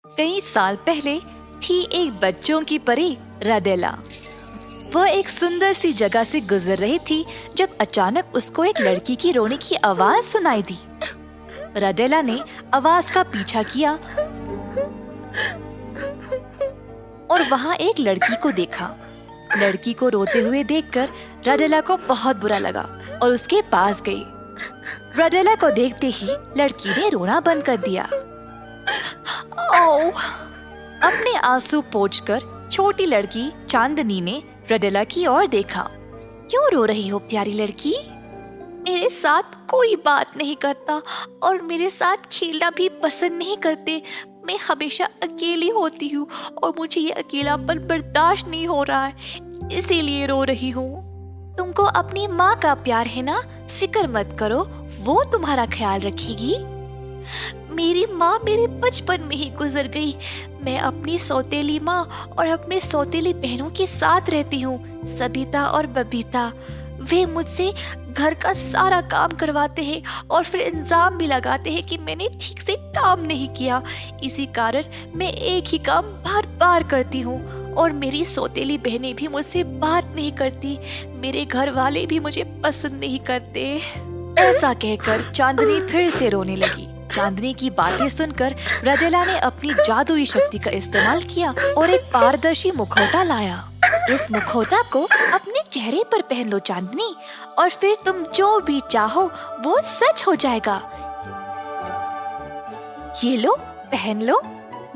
कई साल पहले थी एक बच्चों की परी रडेला। वह एक सुंदर सी जगह से गुजर रही थी जब अचानक उसको एक लड़की की रोने की आवाज सुनाई दी। रडेला ने आवाज का पीछा किया और वहाँ एक लड़की को देखा। लड़की को रोते हुए देखकर रडेला को बहुत बुरा लगा और उसके पास गई। रडेला को देखते ही लड़की ने रोना बंद कर दिया। ओह! अपने आंसू पोंछकर छोटी लड़की चांदनी ने रडेला की ओर देखा। क्यों रो रही हो प्यारी लड़की? मेरे साथ कोई बात नहीं करता और मेरे साथ खेलना भी पसंद नहीं करते। मैं हमेशा अकेली होती हूँ और मुझे ये अकेलापन बर्दाश्त नहीं हो रहा है, इसीलिए रो रही हूँ। तुमको अपनी माँ का प्यार है ना, फिक्र मत करो, वो तुम्हारा ख्याल रखेगी। मेरी माँ मेरे बचपन में ही गुजर गई। मैं अपनी सौतेली माँ और अपने सौतेली बहनों के साथ रहती हूँ, सबिता और बबीता। वे मुझसे घर का सारा काम करवाते हैं और फिर इल्जाम भी लगाते हैं कि मैंने ठीक से काम नहीं किया। इसी कारण मैं एक ही काम बार बार करती हूँ और मेरी सौतेली बहनें भी मुझसे बात नहीं करती। मेरे घर वाले भी मुझे पसंद नहीं करते। ऐसा कहकर चांदनी फिर से रोने लगी। चांदनी की बातें सुनकर रडेला ने अपनी जादुई शक्ति का इस्तेमाल किया और एक पारदर्शी मुखौटा लाया। इस मुखौटा को अपने चेहरे पर पहन लो चांदनी, और फिर तुम जो भी चाहो वो सच हो जाएगा। ये लो, पहन लो।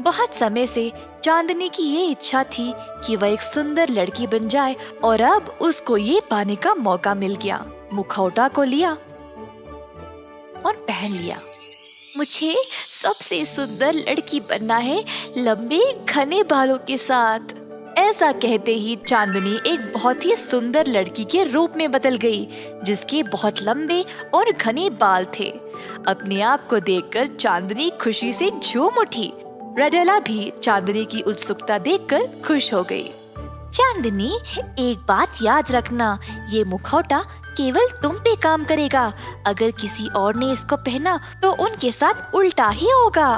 बहुत समय से चांदनी की ये इच्छा थी कि वह एक सुंदर लड़की बन जाए और अब उसको ये पाने का मौका मिल गया। मुखौटा को लिया और पहन लिया। मुझे सबसे सुंदर लड़की बनना है, लंबे घने बालों के साथ। ऐसा कहते ही चांदनी एक बहुत ही सुंदर लड़की के रूप में बदल गई, जिसके बहुत लंबे और घने बाल थे। अपने आप को देखकर चांदनी खुशी से झूम उठी। रडेला भी चांदनी की उत्सुकता देखकर खुश हो गई। चांदनी, एक बात याद रखना, ये मुखौटा केवल तुम पे काम करेगा। अगर किसी और ने इसको पहना तो उनके साथ उल्टा ही होगा।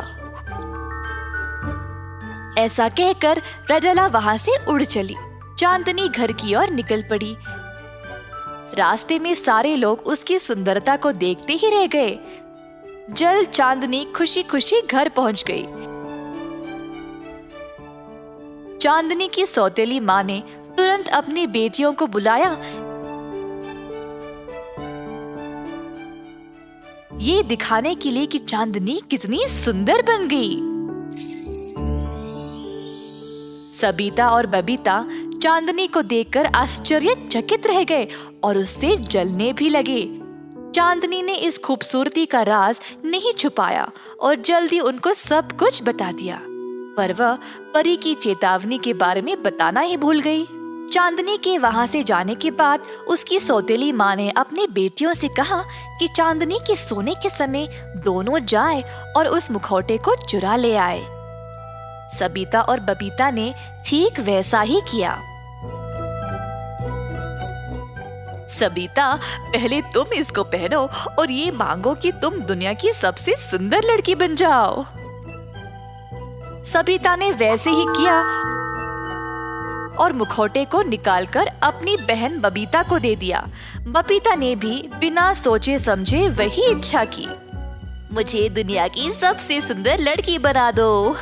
ऐसा कहकर रडेला वहाँ से उड़ चली। चांदनी घर की ओर निकल पड़ी। रास्ते में सारे लोग उसकी सुंदरता को देखते ही रह गए। जल्द चांदनी खुशी खुशी घर पहुँच गई। चांदनी की सौतेली माँ ने तुरंत अपनी बेटियों को बुलाया। ये दिखाने के लिए कि चांदनी कितनी सुंदर बन गई। सबिता और बबीता चांदनी को देखकर आश्चर्यचकित रह गए और उससे जलने भी लगे। चांदनी ने इस खूबसूरती का राज नहीं छुपाया और जल्दी उनको सब कुछ बता दिया, पर वह परी की चेतावनी के बारे में बताना ही भूल गई। चांदनी के वहाँ से जाने के बाद उसकी सौतेली माँ ने अपनी बेटियों से कहा कि चांदनी के सोने के समय दोनों जाएं और उस मुखौटे को चुरा ले आए। सबिता और बबीता ने ठीक वैसा ही किया। सबिता, पहले तुम इसको पहनो और ये मांगो कि तुम दुनिया की सबसे सुंदर लड़की बन जाओ। सबिता ने वैसे ही किया और मुखौटे को निकालकर अपनी बहन बबीता को दे दिया। बबीता ने भी बिना सोचे समझे वही इच्छा की। मुझे दुनिया की सबसे सुंदर लड़की बना दो।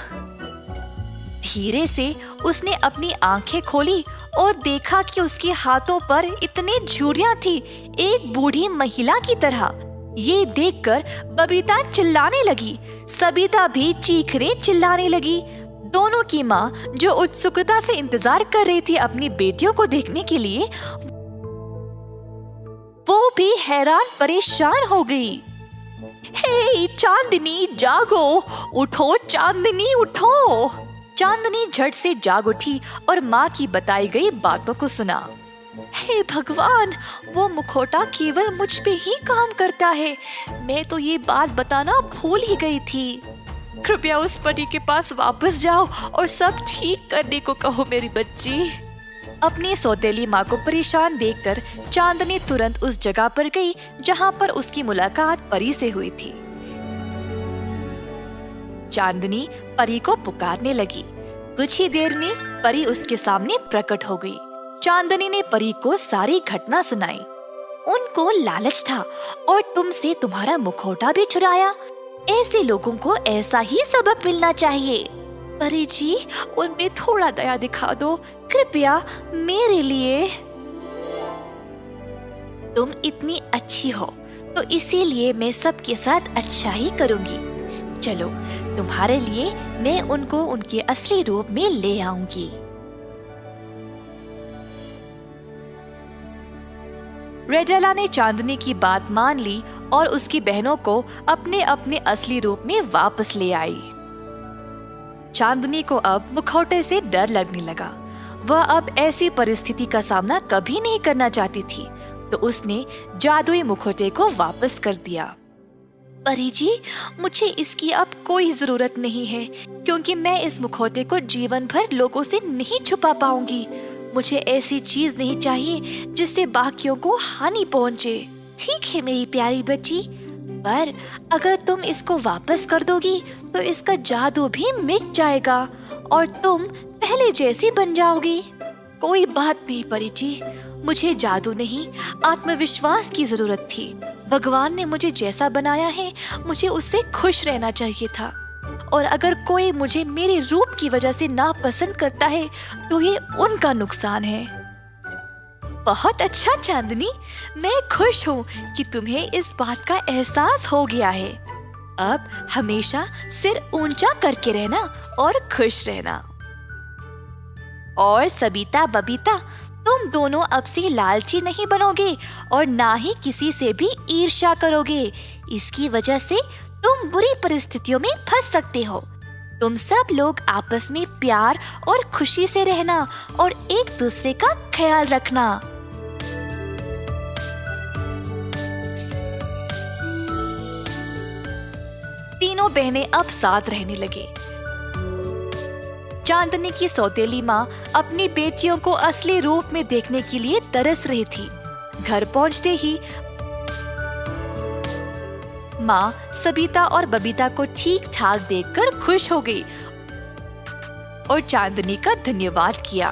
धीरे से उसने अपनी आंखें खोली और देखा कि उसके हाथों पर इतनी झुर्रियां थी, एक बूढ़ी महिला की तरह। ये देखकर बबीता चिल्लाने लगी। सबिता भी चीखने चिल्लाने लगी। दोनों की माँ, जो उत्सुकता से इंतजार कर रही थी अपनी बेटियों को देखने के लिए, वो भी हैरान परेशान हो गई। हे चांदनी, जागो, उठो चांदनी, उठो। चांदनी झट से जाग उठी और माँ की बताई गई बातों को सुना। हे भगवान, वो मुखौटा केवल मुझ पे ही काम करता है। मैं तो ये बात बताना भूल ही गई थी। कृपया उस परी के पास वापस जाओ और सब ठीक करने को कहो मेरी बच्ची। अपनी सौतेली माँ को परेशान देखकर चांदनी तुरंत उस जगह पर गई जहाँ पर उसकी मुलाकात परी से हुई थी। चांदनी परी को पुकारने लगी। कुछ ही देर में परी उसके सामने प्रकट हो गई। चांदनी ने परी को सारी घटना सुनाई। उनको लालच था और तुमसे तुम्हारा मुखौटा भी चुराया। ऐसे लोगों को ऐसा ही सबक मिलना चाहिए। परी जी, उनपे थोड़ा दया दिखा दो कृपया, मेरे लिए। तुम इतनी अच्छी हो तो इसीलिए मैं सबके साथ अच्छा ही करूंगी। चलो, तुम्हारे लिए मैं उनको उनके असली रूप में ले आऊंगी। रेडेला ने चांदनी की बात मान ली और उसकी बहनों को अपने अपने असली रूप में वापस ले आई। चांदनी को अब मुखौटे से डर लगने लगा। वह अब ऐसी परिस्थिति का सामना कभी नहीं करना चाहती थी, तो उसने जादुई मुखौटे को वापस कर दिया। परी जी, मुझे इसकी अब कोई जरूरत नहीं है, क्योंकि मैं इस मुखौटे को जीवन भर लोगों से नहीं छुपा पाऊंगी। मुझे ऐसी चीज नहीं चाहिए जिससे बाकियों को हानि पहुंचे। ठीक है मेरी प्यारी बच्ची, पर अगर तुम इसको वापस कर दोगी तो इसका जादू भी मिट जाएगा और तुम पहले जैसी बन जाओगी। कोई बात नहीं परी जी, मुझे जादू नहीं, आत्मविश्वास की जरूरत थी। भगवान ने मुझे जैसा बनाया है, मुझे उससे खुश रहना चाहिए था। और अगर कोई मुझे मेरे रूप की वजह से नापसंद करता है तो ये उनका नुकसान है। बहुत अच्छा चांदनी, मैं खुश हूँ कि तुम्हें इस बात का एहसास हो गया है। अब हमेशा सिर ऊंचा करके रहना और खुश रहना। और सबिता बबीता, तुम दोनों अब से लालची नहीं बनोगे और ना ही किसी से भी ईर्ष्या करोगे। इसकी वजह से तुम बुरी परिस्थितियों में फंस सकते हो। तुम सब लोग आपस में प्यार और खुशी से रहना और एक दूसरे का ख्याल रखना। तीनों बहनें अब साथ रहने लगे। चांदनी की सौतेली माँ अपनी बेटियों को असली रूप में देखने के लिए तरस रही थी। घर पहुंचते ही माँ सबिता और बबीता को ठीक ठाक देखकर खुश हो गई और चांदनी का धन्यवाद किया।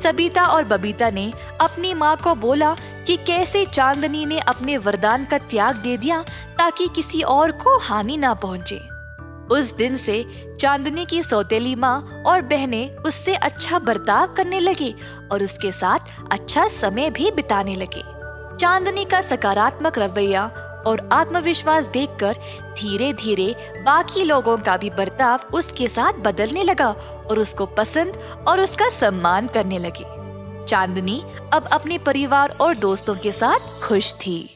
सबिता और बबीता ने अपनी माँ को बोला कि कैसे चांदनी ने अपने वरदान का त्याग दे दिया ताकि किसी और को हानि ना पहुँचे। उस दिन से चांदनी की सौतेली माँ और बहनें उससे अच्छा बर्ताव करने लगी और उसके साथ अच्छा समय भी बिताने लगे। चांदनी का सकारात्मक रवैया और आत्मविश्वास देखकर धीरे धीरे बाकी लोगों का भी बर्ताव उसके साथ बदलने लगा और उसको पसंद और उसका सम्मान करने लगे। चांदनी अब अपने परिवार और दोस्तों के साथ खुश थी।